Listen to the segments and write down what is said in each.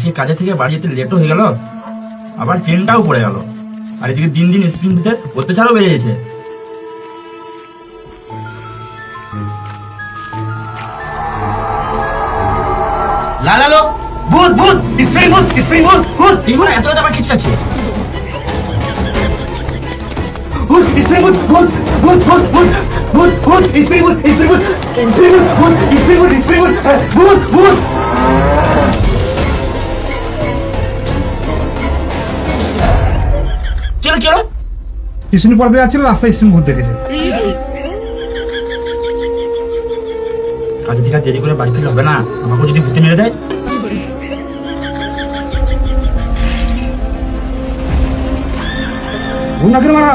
আজকে কাজে থেকে বাড়ি যেতে লেটও হয়ে গেল, আবার চেনটাও পড়ে গেল, আর এদিকে দিন দিন স্প্রিং ভিতরে অত্যাচারও বেড়ে গেছে। লালালো ভূত ভূত স্প্রিং ভূত স্প্রিং ভূত ভূত এগুলো এত রাত আবার কিছু আছে। ভূত স্প্রিং ভূত ভূত ভূত ভূত ভূত ভূত ভূত স্প্রিং ভূত স্প্রিং ভূত স্প্রিং ভূত ভূত স্প্রিং ভূত স্প্রিং ভূত ভূত ভূত। চলো চলো। টিউশনি পড়াতে যাচ্ছিল, রাস্তায় স্প্রিং ভূত দেখেছে। কাজে থেকে দেরি করে বাড়ি ফিরে হবে না, আমাকে যদি ভূতে মেরে দেয়। ভূত মারা।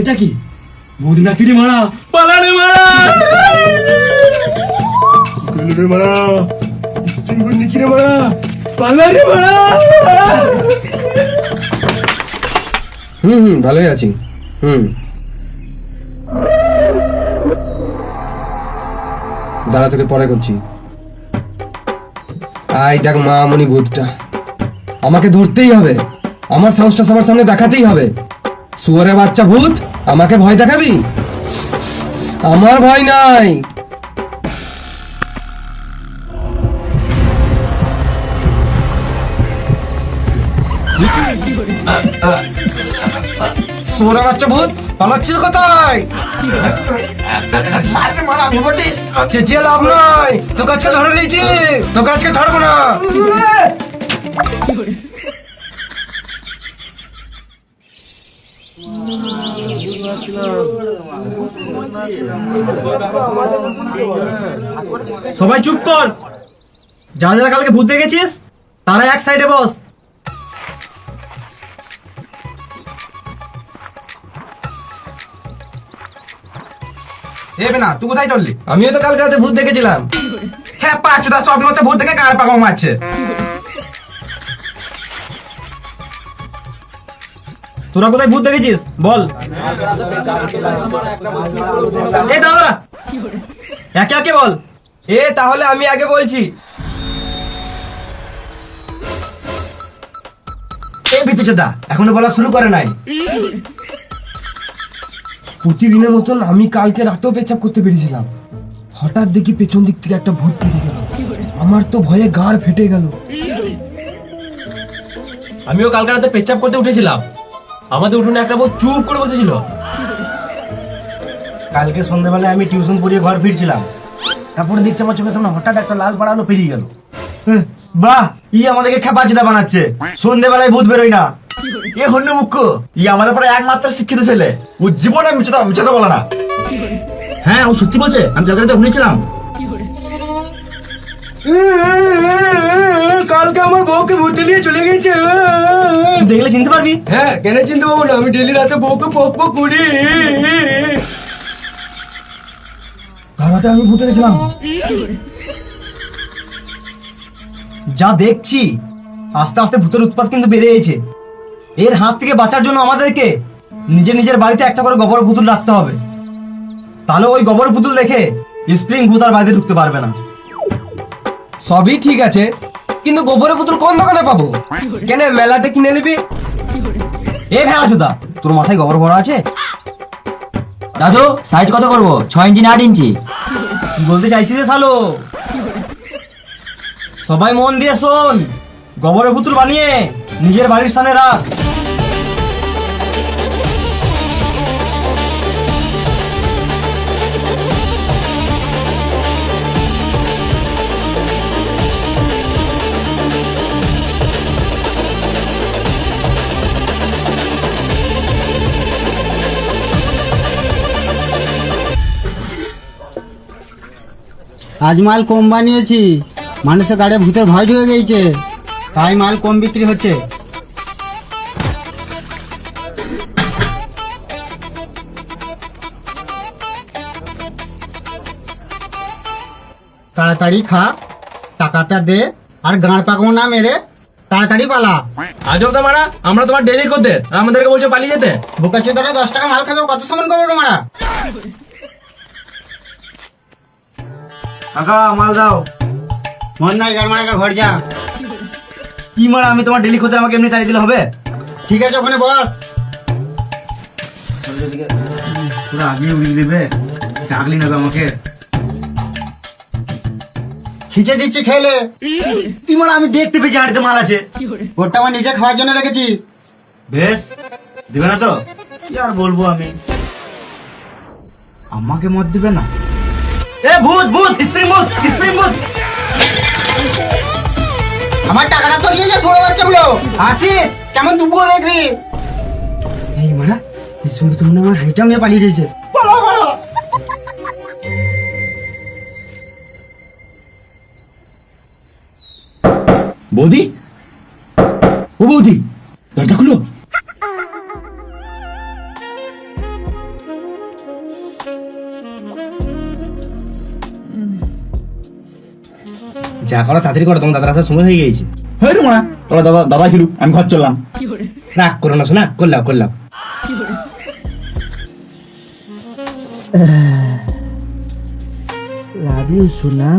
এটা কি ভূত নাকি রে মারা? পালারে মারা গলরে মারা স্প্রিং ভূত নাকি রে মারা? পালারে মারা। ভালোই আছি। দাঁড়া, তোকে পরে করছি। আই দেখ মামনি ভূতটা, আমাকে ধরতেই হবে, আমার সাহসটা সবার সামনে দেখাতেই হবে। শুয়োরে বাচ্চা ভূত, আমাকে ভয় দেখাবি? আমার ভয় নাই। শুয়োরে বাচ্চা ভূত, পালাচ্ছিস কোথায়? চেঁচিয়ে লাভ নাই, তোকে আজকে ধরে নিয়েছি, তোকে আজকে ছাড়বো না। সবাই চুপ কর। যারা যারা কালকে ভূত দেখেছিস তারা এক সাইডে বস। না তুই কোথায় চললি? আমিও তো কালকে রাতে ভূত দেখেছিলাম। হ্যাঁ পাঁচুদা স্বপ্নতে ভূত দেখে কার পাকা মারছে। তোরা কোথায় ভূত দেখেছিস বল। এ দাদা একে একে বল। তাহলে আমি আগে বলছি। ভিতুচোদা এখনো বলা শুরু করে নাই। প্রতিদিনের মতন আমি কালকে রাতেও পেচাপ করতে পেরেছিলাম, হঠাৎ দেখি পেছন দিক থেকে একটা ভূত বেরিয়ে গেল। আমার তো ভয়ে গাড় ফেটে গেল। আমিও কালকে রাতে পেচ্ছাপ করতে উঠেছিলাম, আমাদের উঠোনে একটা ভূত চুপ করে বসেছিল। কালকে সন্ধ্যাবেলায় আমি টিউশন পড়িয়ে ঘর ফিরছিলাম, তারপরে দেখছি আমার চোখের সামনে হঠাৎ একটা লাল পাড়া আলো পেরিয়ে গেল। বাহ, আমাদেরকে খেপাচিদা বানাচ্ছে। সন্ধ্যাবেলায় ভূত বেরোয় না। হন্য মুখ্য আমাদের পরে একমাত্র শিক্ষিত ছেলে, ও জীবনে মিছাতে বলে না। হ্যাঁ ও সত্যি বলছে, আমি কালকে রাতে শুনেছিলাম। কালকে আমার বউকে ভূতে নিয়ে চলে গেছে। তুই দেখলে চিনতে পারবি? হ্যাঁ কেন চিনতে পারবো না, আমি ডেলি রাতে বউকে পক পক করি। কাল রাতে আমি ভূতে গেছিলাম। যা দেখছি আস্তে আস্তে ভূতের উৎপাত কিন্তু বেড়ে গেছে। এর হাত থেকে বাঁচার জন্য আমাদেরকে নিজের নিজের বাড়িতে একটা করে গোবর পুতুল রাখতে হবে, তাহলে ওই গোবর পুতুল দেখে স্প্রিং ভূত আর বাড়িতে ঢুকতে পারবে না। সবই ঠিক আছে, কিন্তু গোবরের পুতুল কোন দোকানে পাবো? কেন মেলাতে কিনে নিবি? এ ভেড়াচোদা, তোর মাথায় গোবর ভরা আছে? দাদু সাইজ কত করবো? 6 ইঞ্চি না 8 ইঞ্চি? কি বলতে চাইছিস রে শালো? সবাই মন দিয়ে শোন, গোবরের পুতুল বানিয়ে নিজের বাড়ির সামনে রাখ। আজ মাল কম বানিয়েছি, মানুষের গাড়ি ভূতের ভয় ঢুকে গেছে, তাই মাল কম বিক্রি হচ্ছে। তাড়াতাড়ি খা, টাকাটা দে, আর গাঁড় পাকাও না মেরে তাড়াতাড়ি পালা। আজব তো মারা, আমরা তোমার ডেলি করতে আমাদেরকে বলছো পালিয়ে যেতে। বোকা চোদারা 10 টাকা মাল খাবে, কত সামান করবো তোমরা? কাকা মাল দাও। মন নাই গার মারা, ঘর যা। কি মারা, আমি তোমার ডেলি খোঁজে আমাকে এমনি তাড়িয়ে দিলে হবে? ঠিক আছে, ওখানে বস। তোরা আগে উড়িয়ে দেবে, ডাকলি নেবে আমাকে। খিচে দিচ্ছি খেলে। কি মারা, আমি দেখতে পেয়েছি হাঁড়িতে মাল আছে। ওটা আমার নিজে খাওয়ার জন্য রেখেছি। বেশ, দিবে না তো? কি আর বলবো আমি। আমাকে মত দিবে না? এ ভূত ভূত, স্প্রিং ভূত, স্প্রিং ভূত। আমার টাকাটা তো নিয়ে যা, ছোড়ো বাচ্চাগুলো। আসিস, কেমন দুপুর দেখবি? এই মারা, স্প্রিং ভূত মনে হয় আমার হাইটা নিয়ে পালিয়ে গেছে। বৌদি, ও বৌদি, দরজা খুলো। যা করো তাড়াতাড়ি করো, তোমার দাদার আসার সময় হয়ে গেছে। হয়ে রে মোনা, তোরা দাদা দাদা খেলুক, আমি ঘর চললাম। রাগ করো না শোনা, করলাম করলাম। লাভ ইউ সোনা।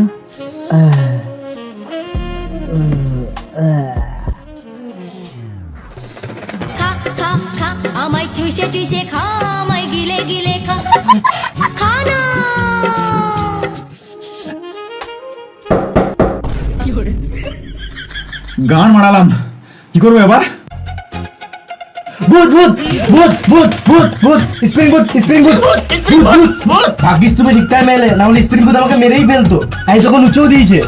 খা খা খা আমায় চুষে চুষে খা, আমায় গিলে গিলে খা, খা না। গান মারালাম, কি করবো এবার? ভূত ভূত ভূত ভূত ভূত ভূত, স্প্রিং ভূত, স্প্রিং ভূত, ভূত ভূত। ভাগ্যিস তুমি ঠিক টাইমে এলে, না হলে স্প্রিং ভূত আমাকে মেরেই ফেলতো। এই তখন উঁচেও দিয়েছে।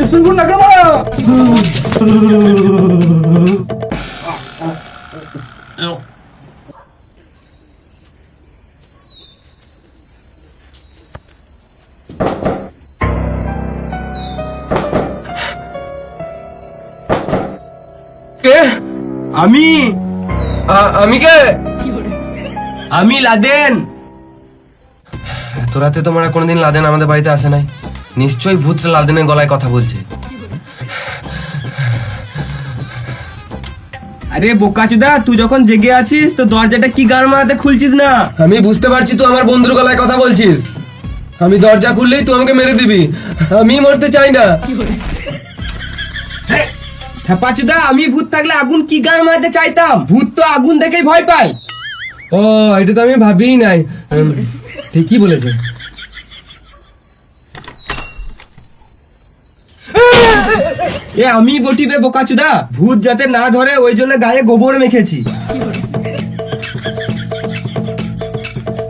স্প্রিং ভূত নাকে মারা। কে? আমি কে? আমি লাদেন। তোরাতে তোমরা কোনোদিন লাদেন আমাদের বাড়িতে আসে নাই, নিশ্চয়ই ভূতটা লাদেনের গলায় কথা বলছে। আরে বোকাচুদা, তুই যখন জেগে আছিস তো দরজাটা কি গান মারাতে খুলছিস না? আমি বুঝতে পারছি তুই আমার বন্ধুর গলায় কথা বলছিস। আমি দরজা খুললেই তুই আমাকে মেরে দিবি, আমি মরতে চাই না। হ্যাঁ পাচুদা, আমি ভূত থাকলে আগুন কি গান মারাতে চাইতাম? ভূত তো আগুন দেখেই ভয় পায়। ও, এটা তো আমি ভাবিই নাই। ঠিকই বলেছে। এ আমি বটিবে বোকাচুদা, ভূত যাতে না ধরে ওই জন্য গায়ে গোবর মেখেছি।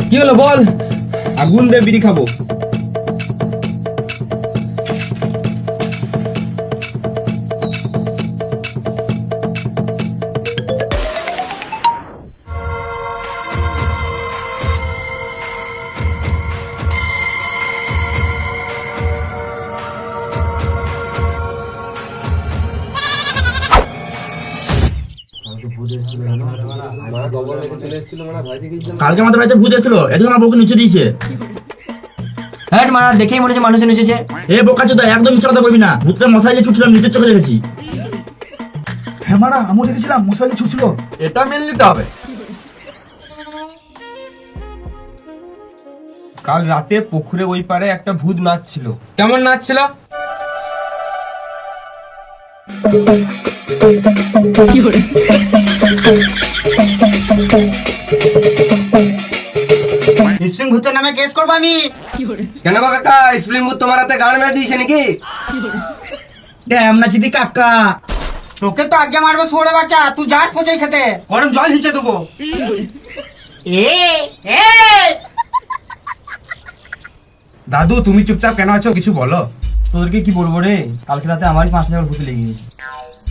কি হলো বল? আগুন দিয়ে বিড়ি খাবো। কালকে আমাদের বাড়িতে ভূত এসেছিল, এখন আমার বউকে নিচে দিয়েছে। হ্যাঁ মারা, দেখেই মনে হচ্ছে মানুষের নিচেছে। এ বোকাচোদা, একদম মিথ্যা কথা বলবি না। ভূতটা মশাই দিয়ে ছুটছিলাম, নিচের চোখে দেখেছি। হ্যাঁ মারা, আমিও দেখেছিলাম মশালি ছুটছিল। এটা মেনে নিতে হবে। কাল রাতে পুকুরে ওই পারে একটা ভূত নাচছিল। কেমন নাচছিল? স্প্রিং ভূতের নামে কেস করবো আমি। কেন গো কাকা, স্প্রিং ভূত তোমার হাতে গান মেরে দিয়েছে নাকি? ড্যাম নাচিতি কাকা। তোকে তো আগে মারবো ছোড়ে বাচ্চা, তুই যাস পচই খেতে। গরম জল হিচে দেবো। দাদু, তুমি চুপচাপ কেন আছো, কিছু বলো। তোদেরকে কি বলবো রে, কালকে রাতে আমারই 5 টাকার ভূত লেগে গেছে।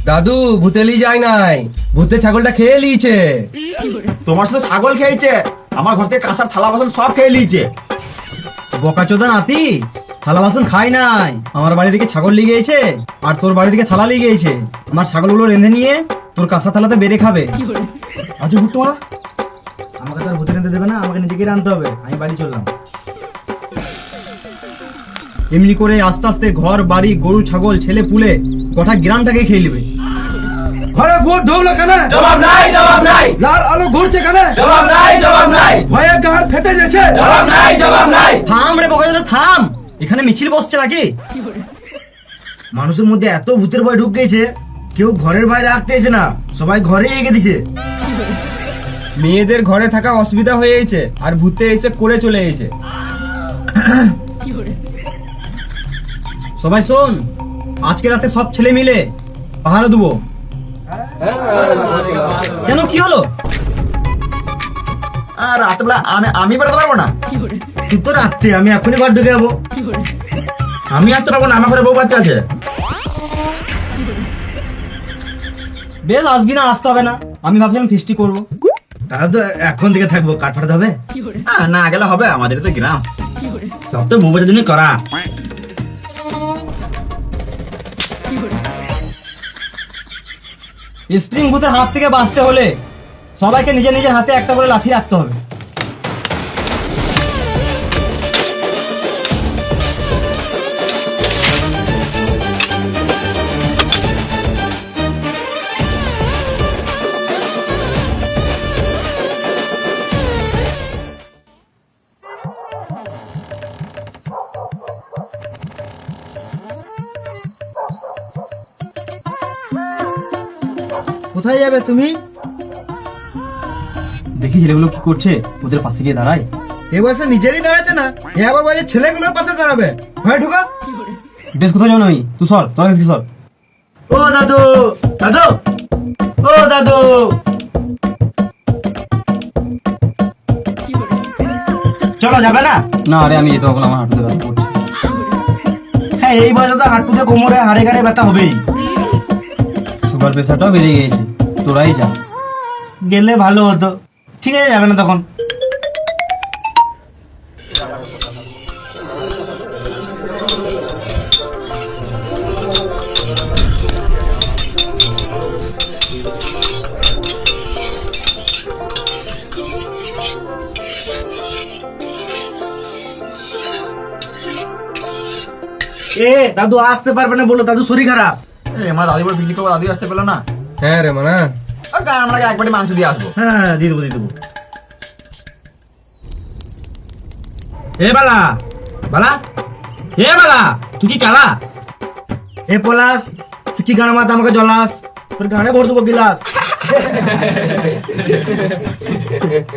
দাদু ভূতেলি যায় নাই, ভূতে ছাগলটা খেয়ে লিয়েছে। তোমার শুধু ছাগল খেয়েছে, আমার ঘর থেকে কাঁসার থালা বাসন সব খেয়ে নিয়েছে। বকাচোদা নাতি, থালা বাসন খাই নাই, আমার বাড়ি থেকে ছাগল লিয়ে গিয়েছে আর তোর বাড়ি থেকে থালা লিয়ে গিয়েছে। আমার ছাগলগুলো রেঁধে নিয়ে তোর কাঁসা থালাতে বেড়ে খাবে। আচ্ছা ভুট্টো মারা, আমাকে তো আর ভূতে নিতে দেবে না, আমাকে নিজেকে আনতে হবে। আমি বাড়ি চললাম। এমনি করে আস্তে আস্তে ঘর বাড়ি গরু ছাগল ছেলে পুলে গোটা গ্রামটাকে খেয়ে নেবে। ঘরে ভূত ঢুকলো কেন? জবাব নাই, জবাব নাই, লাল আলো ঘুরছে কেন? জবাব নাই, জবাব নাই, ভয়ে গাড় ফেটে গেছে। জবাব নাই, জবাব নাই। থাম রে বকাচোদা থাম, এখানে মিছিল বসছে নাকি? মানুষের মধ্যে এত ভূতের ভয় ঢুক গেছে, কেউ ঘরের বাইরে রাখতে এসে না, সবাই ঘরে এগিয়ে দিছে। মেয়েদের ঘরে থাকা অসুবিধা হয়ে গেছে আর ভূতে এসে করে চলে গেছে। সবাই শোন, আজকে রাতে সব ছেলে মিলে পাহারা দেবো। কেন কি হলো? আর রাতবেলা আমি বেরোতে পারবো না। তুই তো রাত্রে, আমি এখনই ঘর ঢুকে যাবো। আমি আসতে পারবো না, আমার ঘরে বউ বাচ্চা আছে। বেশ আসবি না, আসতে হবে না, আমি ভাবছিলাম ফিস্টি করবো। তাহলে তো এখন থেকে থাকবো, কাঠ ফাটাতে হবে। না গেলে হবে, আমাদের তো গ্রাম। সব তো বউ বাচ্চার জন্য করা। স্প্রিং ভূতের হাত থেকে বাঁচতে হলে সবাইকে নিজের নিজের হাতে একটা করে লাঠি রাখতে হবে। কোথায় যাবে তুমি? দেখি ছেলেগুলো কি করছে, ওদের পাশে গিয়ে দাঁড়ায়। এ বয়সে নিজেরই দাঁড়াচ্ছে না, এ আবার বলে ছেলেগুলোর পাশে দাঁড়াবে। ভয় ঢুকা। বেশ, কোথায় যাবো না আমি, তুই সর, তোরা কি সর। ও দাদু, দাদু, ও দাদু। চলো, যাবে না? না আরে আমি যেতে পারবো না, আমার হাঁটুতে ব্যথা করছে। হ্যাঁ, এই বয়সে তো হাঁটুতে কোমরে হাড়ে ঘাড়ে ব্যথা হবেই। সুগার প্রেশারটাও বেড়ে গিয়েছে, তোরাই যা। গেলে ভালো হতো। ঠিক আছে, যাবে না তখন। এ দাদু আসতে পারবে না বলো, দাদু শরীর খারাপ। আমার দাদি বলে পিকনিক করবো, দাদি আসতে পেলো না। হ্যাঁ রে মানা, আর আমরা একবারই মাংস দিয়ে আসবো। হ্যাঁ, দিয়ে দেবো দিয়ে দেবো। এ বালা, বালা, এ বালা, তুই কি কালা? এ পলাশ, তুই কি গানা মাথা আমাকে জলাস, তোর গানে ভর দেবো গিলাস।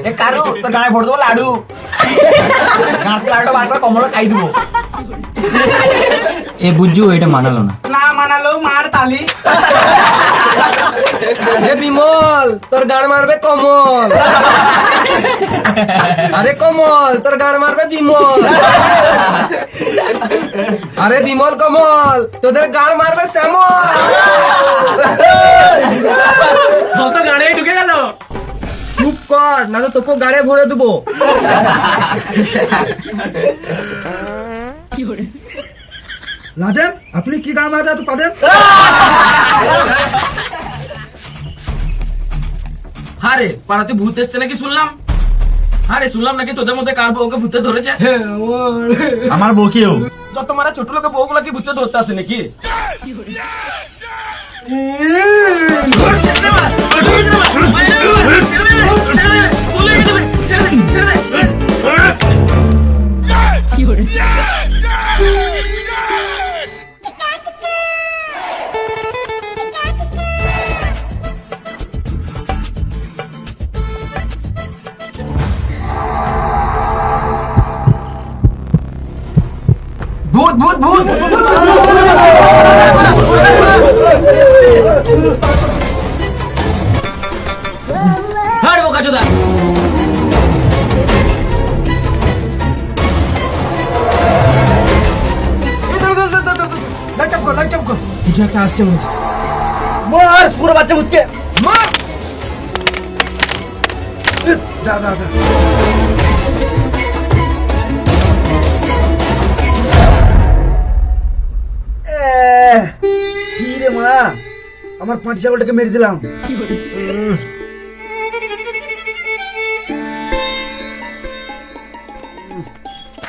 এ কারু, তোর গায়ে ভরে দেবো লাডু। গাছ লাডুটা বার করে কমলে খাই দেবো। এ বুঝছো, এটা মানালো না। না মানালেও মার তালি। এ বিমল তোর গাড় মারবে কমল। আরে কমল তোর গাড় মারবে বিমল। আরে বিমল কমল তোদের গাড় মারবে শ্যামল। সব তো গাড়ি ঢুকে গেল। চুপ কর, না তো তোকে গাড়ে ভরে দেবো। লাদেন, আপনি কি গান মারতে একটু পাদেন? আরে পাড়াতে ভূত এসছে নাকি শুনলাম। আরে শুনলাম নাকি তোদের মধ্যে কার বউকে ভূতে ধরেছে। আমার বউকেও। যত মারা ছোট লোকের বউগুলা কি ভূতে ধরতে আসে নাকি? ভূত ভূত ভূত। আরে বোকাচোদা, লাইট অফ কর, লাইট অফ কর। কিছু একটা আসছে মনে হচ্ছে। মার সুর বাচ্চা ভূতকে মার। যা যা যা ছি রে মা, আমার পাঁচ ছাগলটাকে মেরে দিলাম।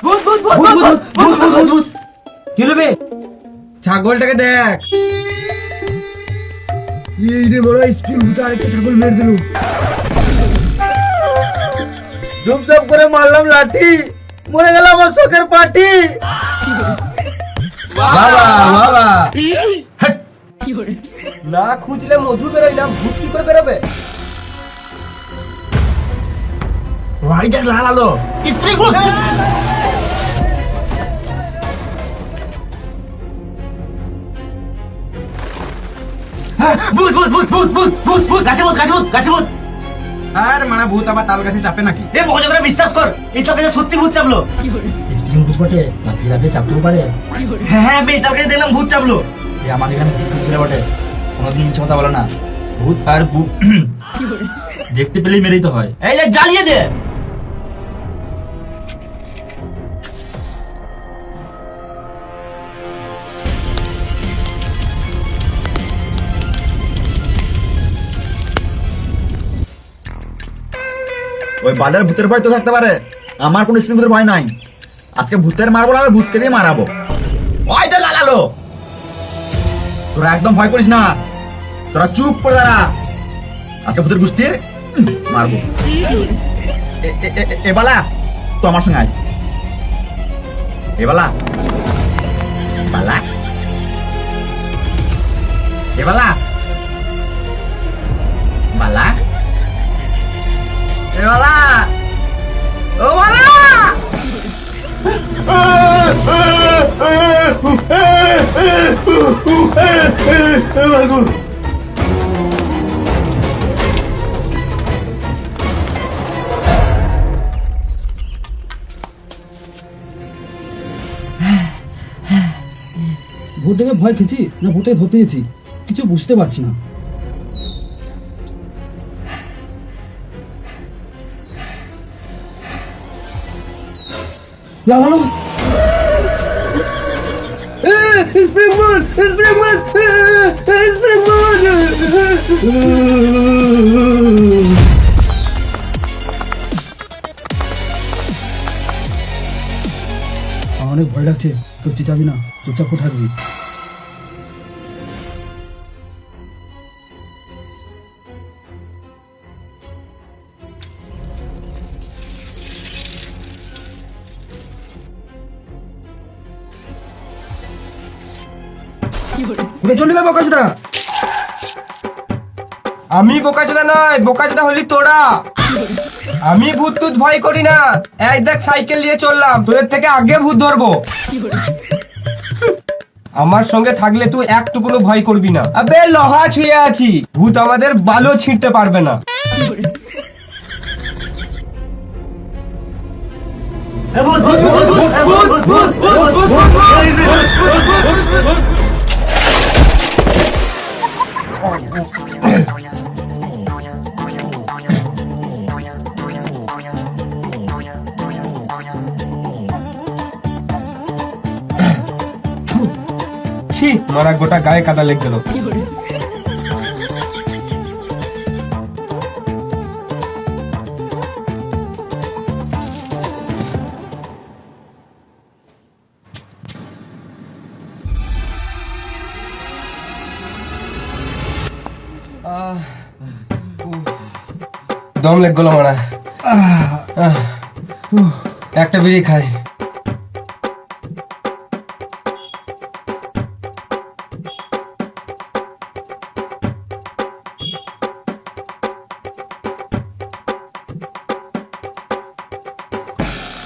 ভূত ভূত ভূত ভূত ভূত ভূত ভূত ভূত। কি নেবে? ছাগলটাকে দেখ। এই রে বড় স্প্রিং ভূত আরেকটা ছাগল মেরে দিল। ধুপধাপ করে মারলাম লাঠি, মরে গেল আমার শখের পাটি। বাবা বাবা না খুঁজলে মধু বেরোয় না, ভূত কি করে বেরোবে? ভাই দেখ লাল আলো, স্প্রিং ভূত। ভূত ভূত ভূত ভূত ভূত ভূত ভূত, গাছে ভূত গাছে ভূত গাছে ভূত। আর মানে ভূত আবার তাল গাছে চাপে নাকি? এ ভগবান করে বিশ্বাস কর, এই তো কাছে সত্যি ভূত চাপলো। স্প্রিং ভূত বটে, লাফিয়ে লাফিয়ে চাপতেও পারে। হ্যাঁ হ্যাঁ, আমি তার কাছে দেখলাম ভূত চাপলো। এ আমাদের এখানে শিক্ষক ছিল বটে, কোনোদিন মিছে কথা বলে না। ভূত আর ভূত দেখতে পেলেই মেরেই তো হয়। এই যে জ্বালিয়ে দে। ওই বাজার ভূতের ভয় তো থাকতে পারে, আমার কোনো স্প্রিং ভূতের ভয় নাই। আজকে ভূতের মারবো না, আমি ভূতকে দিয়ে মারাবো। ওই তো লালালো, তোরা একদম ভয় করিস না, তোরা চুপ করে দাঁড়া। আজকে ভূতের গোষ্ঠীর মারবো। এ বালা, তো আমার সঙ্গে আয়। এ বালা বালা, এ বালা বালা, এ বালা, ও বালা। ভূত দেখে ভয় খেয়েছি না ভূতে ধরতে গেছি কিছু বুঝতে পারছি না। লাগালো স্প্রিং ভূত স্প্রিং ভূত স্প্রিং ভূত। অনেক ভয় লাগছে, কেউ চেঁচাবি না, চুপচাপ করে থাকবি। উঠে চলবি বোকাচোদা। আমি বোকাচোদা নয়, বোকাচোদা হলি তোরা। আমি ভূত টুত ভয় করি না। এই দেখ সাইকেল নিয়ে চললাম, তোদের থেকে আগে ভূত ধরবো। আমার সঙ্গে থাকলে তুই একটুকুনো ভয় করবি না। আবে লোহা ছুঁয়ে আছি, ভূত আমাদের বালও ছিঁড়তে পারবে না। ভূত ভূত ভূত ভূত ভূত ভূত ভূত। ছি, মারা গোটা গায়ে কাদা লেগে গেল। দম লেগ গেল মারা। একটা বিড়ি খাই।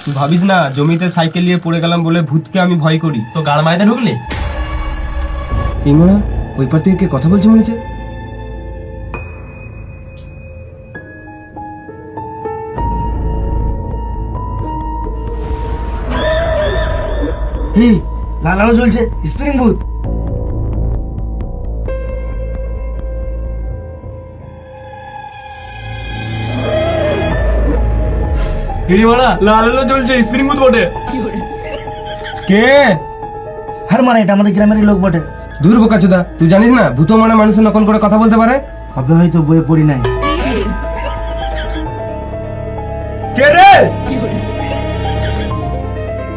তুই ভাবিস না জমিতে সাইকেল নিয়ে পড়ে গেলাম বলে ভূতকে আমি ভয় করি। তো গাড় মাইতে ঢুকলি? এই মোনা ওই পার থেকে কে কথা বলছে মনে হচ্ছে। লাল আলো জ্বলছে, স্প্রিং ভূত। হিড়ি মারা লাল আলো জ্বলছে, স্প্রিং বুথ বটে। কে? হ্যাঁ মানে এটা আমাদের গ্রামেরই লোক বটে। দূর বোকাচোদা, তুই জানিস না ভূত মানে মানুষের নকল করে কথা বলতে পারে? হবে হয়তো, বইয়ে পড়ি নাই। কে রে?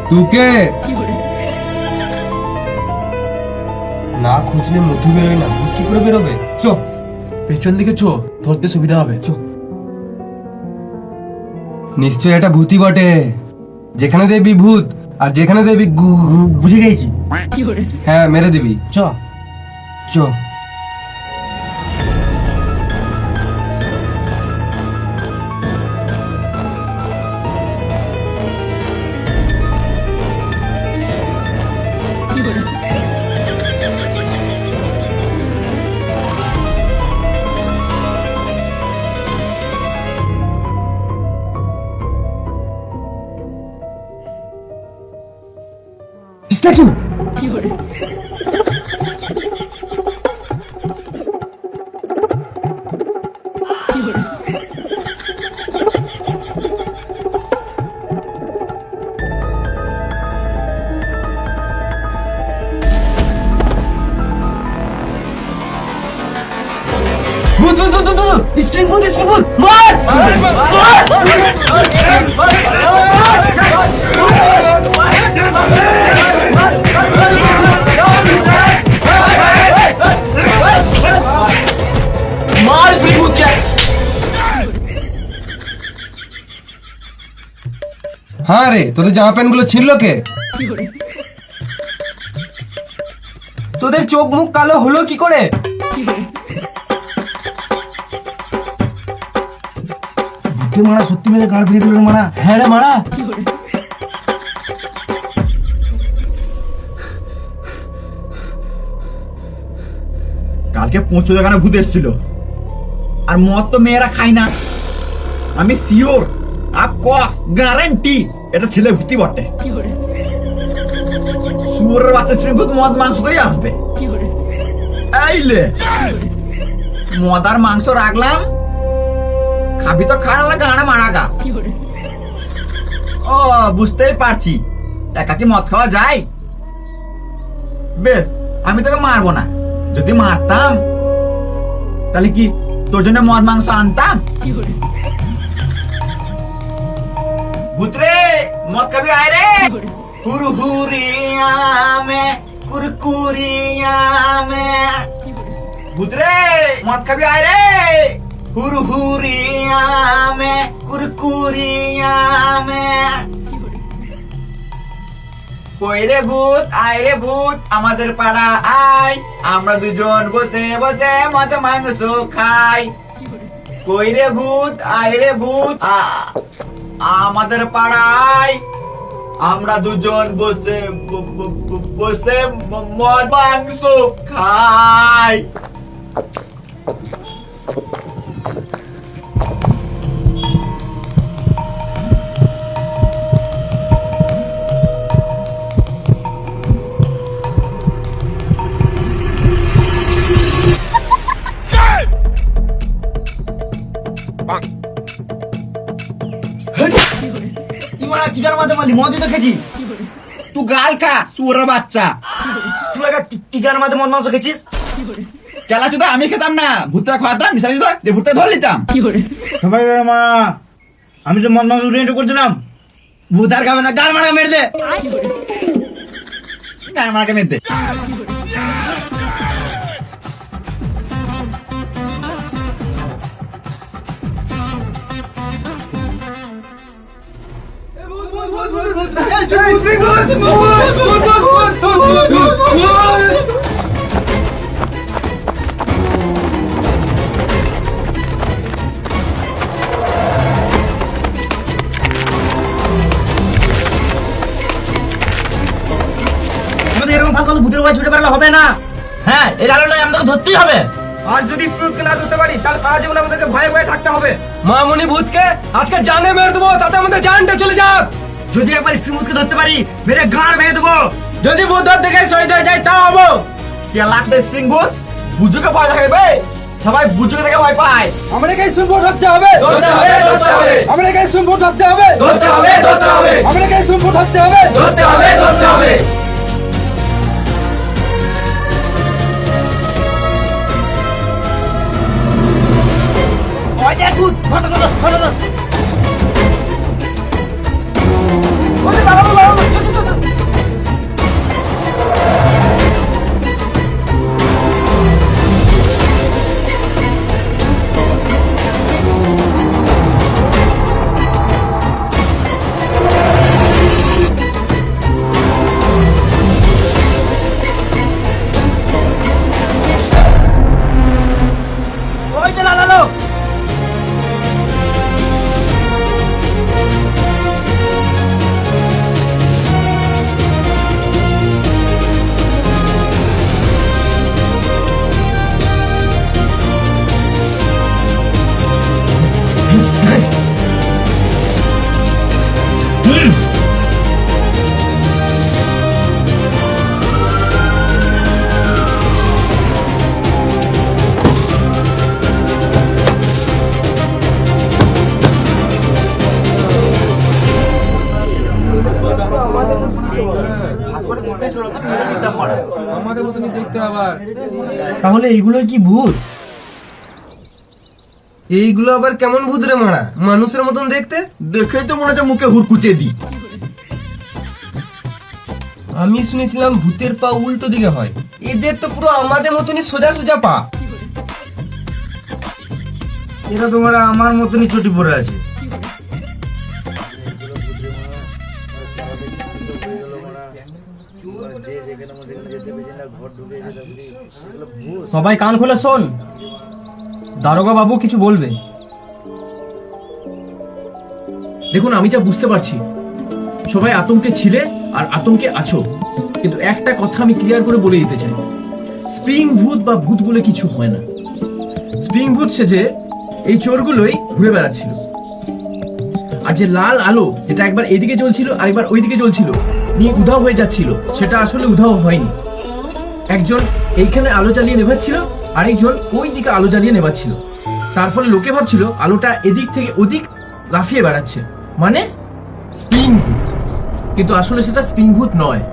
তুকে না খুঁজলে মধু বেরোয় না, ভূত কি করে বেরোবে? চ পেছন দিকে চো, ধরতে সুবিধা হবে। চো। নিশ্চয় এটা ভূতই বটে। যেখানে দেখবি ভূত আর যেখানে দেখবি বুঝে গেছি, হ্যাঁ মেরে দিবি। চ। চ। স্ট্যাচু। ভূত ভূত ভূত ভূত, স্প্রিং ভূত, স্প্রিং ভূত, মার! মার স্প্রিং বুথ কে। হ্যাঁ রে, তোদের জামা প্যান্ট গুলো ছিঁড়লো কে? তোদের চোখ মুখ কালো হলো কি করে? ভূতে মারা সত্যি মেরে গাঁড় ফিরে দিল মারা। হ্যাঁ রে মারা। কালকে ৫০ এখানে ভূত এসেছিল, আর মদ তো মেয়েরা খায় না। আমি শিওর, আপকস গ্যারান্টি এটা ছেলে ভূতি বটে। শুয়োরের বাচ্চা স্প্রিং ভূত মদ মাংসতেই আসবে। এইলে মদ আর মাংস রাখলাম, খাবি তো খা, না গানা মারা গা। ও বুঝতেই পারছি, একা কি মদ খাওয়া যায়? বেশ, আমি তোকে মারবো না। যদি মারতাম তাহলে কি তোর জন্য মদ মাংস আনতাম? ভূতরে মদ খাবি আয় রে। হুরহুরিয়া মে কুরকুরিয়া মে, ভূতরে মদ খাবি আয় রে। হুরহুরিয়া মে কুরকুরিয়া মে, কই রে ভূত, আয় রে ভূত আমাদের পাড়া আয়, আমরা দুজন বসে বসে মদ মাংস খাই। কই রে ভূত, আয় রে ভূত আমাদের পাড়ায়, আমরা দুজন বসে বসে মদ মাংস খাই। মারা কি গার মাঝে মারলি? মদই তো খেয়েছি। তুই গাল খা শুয়োরের বাচ্চা। তুই একটা টিকার মাঝে মদ মাংস খেয়েছিস? কেলা চুদা আমি খেতাম না, ভূতটা খাওয়াতাম, মিশালি তো ভূতটা ধরে নিতাম। সবাই মা, আমি তো মদ মাংস রেন্ট করছিলাম। ভূত আর খাবে না, গার মারা মেরে দে। গান মারাকে মেরে দে। আমাদের এরকম ফালতু ভূতের ভয় ছুটে বেড়ালে হবে না। হ্যাঁ, এই লালনটাকে আমাদেরকে ধরতেই হবে। আজ যদি স্পিরিটকে না ধরতে পারি তাহলে সারা জীবন আমাদেরকে ভয়ে ভয়ে থাকতে হবে। মামুনি ভূতকে আজকে জানে মেরে দেবো, তাতে আমাদের জানটা চলে যাক। যদি একবার স্ত্রীমুখকে ধরতে পারি, মেরে গাঁড় ভেঙে দেবো। যদি ভূত ধরতে গিয়ে শহীদ হয়ে যায় তাও হবো। কেলা স্প্রিং ভূত বুঝুকে ভয় দেখাবে। সবাই বুঝুকে দেখে ভয় পায়। আমাদেরকে সিম্বল থাকতে হবে, আমাদেরকে সিম্বল থাকতে হবে, আমাদেরকে সিম্বল থাকতে হবে। আমাদের মতনই দেখতে আবার। তাহলে এইগুলো কি ভূত? এইগুলো আবার কেমন ভূত রে মারা? মানুষের মতন দেখতে। দেখেই তো মনে হচ্ছে মুখে হুড়কুচে দি। আমি শুনেছিলাম ভূতের পা উল্টো দিকে হয়, এদের তো পুরো আমাদের মতনই সোজা সোজা পা। এরা তোমার আমার মতনই চটি পড়ে আছে। সবাই কান খুলে শোন, দারোগা বাবু কিছু বলবে। দেখুন, আমি যা বুঝতে পারছি সবাই আতঙ্কে ছিলে আর আতঙ্কে আছো, কিন্তু একটা কথা আমি ক্লিয়ার করে বলে দিতে চাই, স্প্রিং ভূত বা ভূত বলে কিছু হয় না। স্প্রিং ভূত সেজে এই চোরগুলোই ঘুরে বেড়াচ্ছিল। আর যে লাল আলো যেটা একবার এদিকে জ্বলছিল আর একবার ওইদিকে জ্বলছিল, নিয়ে উধাও হয়ে যাচ্ছিল, সেটা আসলে উধাও হয়নি। একজন এইখানে আলো জ্বালিয়ে নেভাচ্ছিল, আরেকজন ওই দিকে আলো জ্বালিয়ে নেভাচ্ছিল। তার ফলে লোকে ভাবছিল আলোটা এদিক থেকে ওদিক লাফিয়ে বেড়াচ্ছে, মানে স্প্রিং ভূত। কিন্তু আসলে সেটা স্প্রিং ভূত নয়।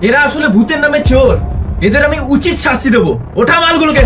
এরা আসলে ভূতের নামে চোর, এদের আমি উচিত শাস্তি দেবো। ওঠা মালগুলোকে।